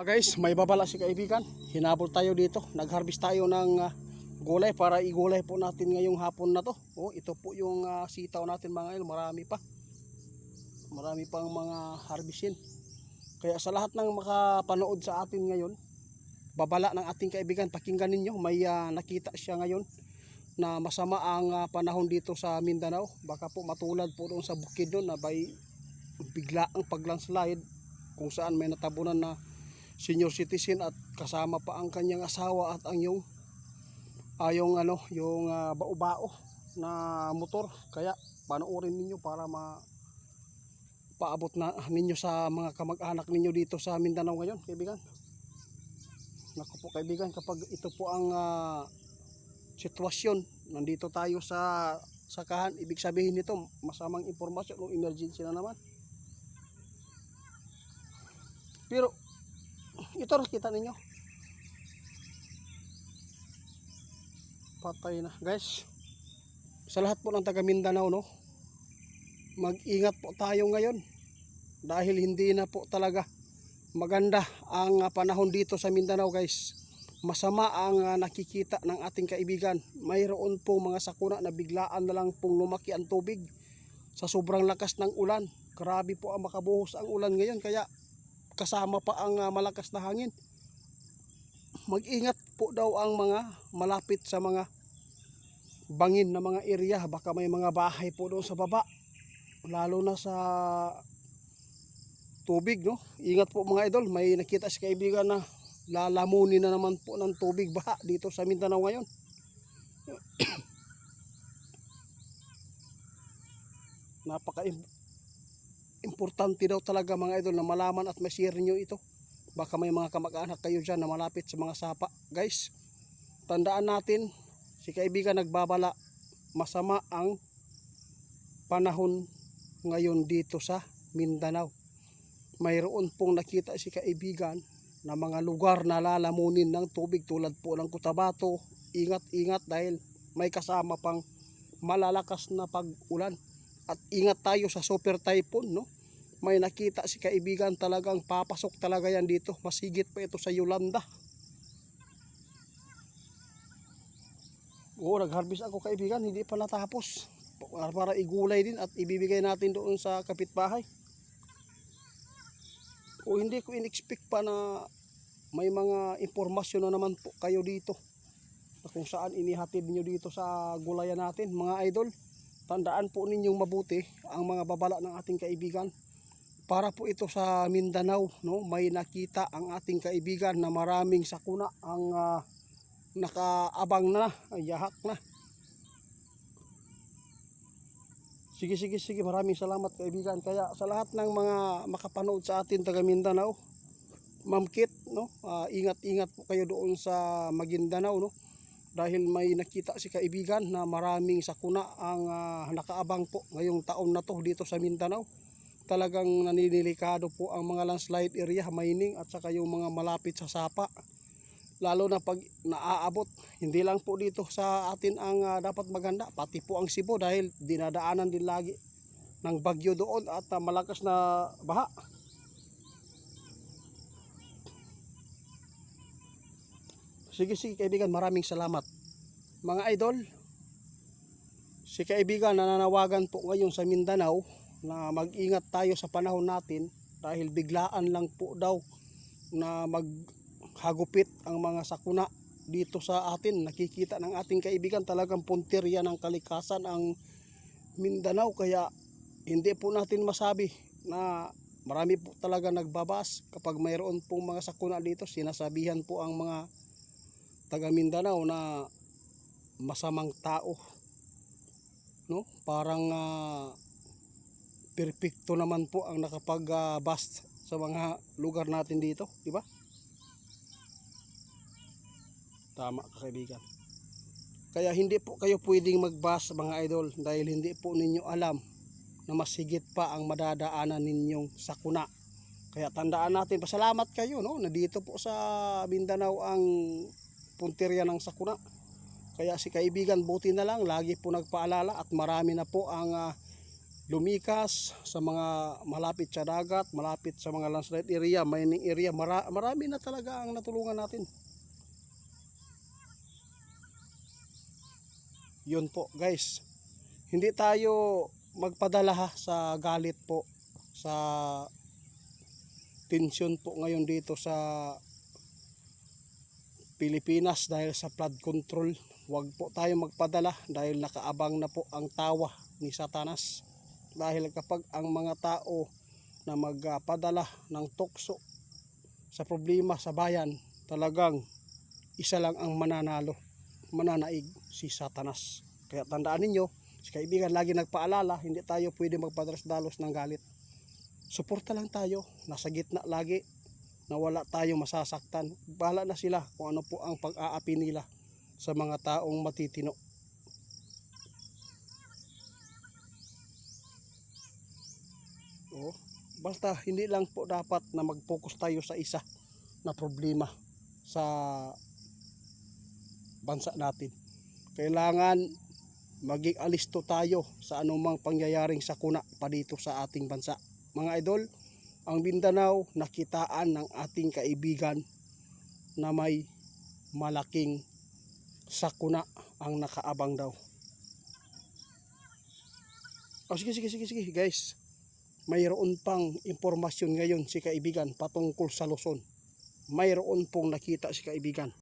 Guys, may babala si kaibigan. Hinabol tayo dito. Nag-harvest tayo ng gulay para igulay po natin ngayong hapon na to. Oh, ito po yung sitaw natin mga idol. Marami pa. Marami pang mga harvestin. Kaya sa lahat ng makapanood sa atin ngayon, babala ng ating kaibigan, pakinggan ninyo. May nakita siya ngayon na masama ang panahon dito sa Mindanao. Baka po matulad po doon sa bukid doon na bigla ang paglandslide kung saan may natabunan na senior citizen at kasama pa ang kanyang asawa at ang yung bao-bao na motor. Kaya panoorin ninyo para paabot na ninyo sa mga kamag-anak ninyo dito sa Mindanao ngayon, kaibigan. Naku po kaibigan, kapag ito po ang sitwasyon, nandito tayo sa sakahan, ibig sabihin nito masamang impormasyon o emergency na naman. Pero ito kita ninyo, patay na guys. Sa lahat po ng taga Mindanao, no, mag-ingat po tayo ngayon dahil hindi na po talaga maganda ang panahon dito sa Mindanao guys. Masama ang nakikita ng ating kaibigan. Mayroon po mga sakuna na biglaan na lang pong lumaki ang tubig sa sobrang lakas ng ulan. Grabe po ang makabuhos ang ulan ngayon, kaya kasama pa ang malakas na hangin. Mag-ingat po daw ang mga malapit sa mga bangin na mga area. Baka may mga bahay po doon sa baba, lalo na sa tubig, no? Ingat po mga idol. May nakita si kaibigan na lalamunin na naman po ng tubig baha dito sa Mindanao ngayon. Napaka importante daw talaga mga idol na malaman at ma-share nyo ito. Baka may mga kamag-anak kayo dyan na malapit sa mga sapa. Guys, tandaan natin, si kaibigan nagbabala, masama ang panahon ngayon dito sa Mindanao. Mayroon pong nakita si kaibigan na mga lugar na lalamunin ng tubig tulad po ng Cotabato. Ingat-ingat dahil may kasama pang malalakas na pag-ulan. At ingat tayo sa super typhoon, no? May nakita si kaibigan, talagang papasok talaga yan dito. Masigit pa ito sa Yolanda. Oo, nag-harvest ako kaibigan, hindi pa natapos. Para igulay din at ibibigay natin doon sa kapitbahay. O hindi ko in-expect pa na may mga impormasyon na naman po kayo dito. Kung saan inihatid nyo dito sa gulayan natin mga idol. Tandaan po ninyong mabuti ang mga babala ng ating kaibigan. Para po ito sa Mindanao, no? May nakita ang ating kaibigan na maraming sakuna ang nakaabang na, yahak na. Sige, maraming salamat kaibigan. Kaya sa lahat ng mga makapanood sa atin taga Mindanao, Ma'am Kit, no? Ingat-ingat po kayo doon sa Maguindanao, no? Dahil may nakita si kaibigan na maraming sakuna ang nakaabang po ngayong taon na to dito sa Mindanao. Talagang naninilikado po ang mga landslide area, mining at saka yung mga malapit sa sapa. Lalo na pag naaabot, hindi lang po dito sa atin ang dapat maganda, pati po ang Cebu dahil dinadaanan din lagi ng bagyo doon at malakas na baha. Sige kaibigan, maraming salamat. Mga idol, si kaibigan nananawagan po ngayon sa Mindanao na mag-ingat tayo sa panahon natin dahil biglaan lang po daw na maghagupit ang mga sakuna dito sa atin. Nakikita ng ating kaibigan, talagang punteriya ng kalikasan ang Mindanao. Kaya hindi po natin masabi na marami po talaga nagbabas. Kapag mayroon pong mga sakuna dito, sinasabihan po ang mga taga Mindanao na masamang tao, no? Parang perpekto naman po ang nakapag-bust sa mga lugar natin dito, di ba? Tama ka kaibigan. Kaya hindi po kayo pwedeng mag-bust mga idol dahil hindi po ninyo alam na mas higit pa ang madadaanan ninyong sakuna. Kaya tandaan natin, pasalamat kayo, no, na dito po sa Mindanao ang punteriya ng sakuna. Kaya si kaibigan buti na lang lagi po nagpaalala at marami na po ang lumikas sa mga malapit sa dagat, malapit sa mga landslide area, mining area. Marami na talaga ang natulungan natin. Yun po guys, hindi tayo magpadala ha, sa galit po, sa tensyon po ngayon dito sa Pilipinas dahil sa flood control. Huwag po tayo magpadala dahil nakaabang na po ang tawa ni Satanas. Dahil kapag ang mga tao na magpadala ng tukso sa problema sa bayan, talagang isa lang ang mananaig, si Satanas. Kaya tandaan ninyo, si kaibigan lagi nagpaalala, hindi tayo pwede magpadalos-dalos ng galit. Suporta lang tayo, nasa gitna lagi, na wala tayong masasaktan. Bahala na sila kung ano po ang pag-aapi nila sa mga taong matitino. Basta hindi lang po dapat na mag-focus tayo sa isa na problema sa bansa natin. Kailangan maging alisto tayo sa anumang pangyayaring sakuna pa dito sa ating bansa. Mga idol, ang Mindanao nakitaan ng ating kaibigan na may malaking sakuna ang nakaabang daw. Sige guys. Mayroon pang impormasyon ngayon si kaibigan patungkol sa Luzon. Mayroon pong nakita si kaibigan.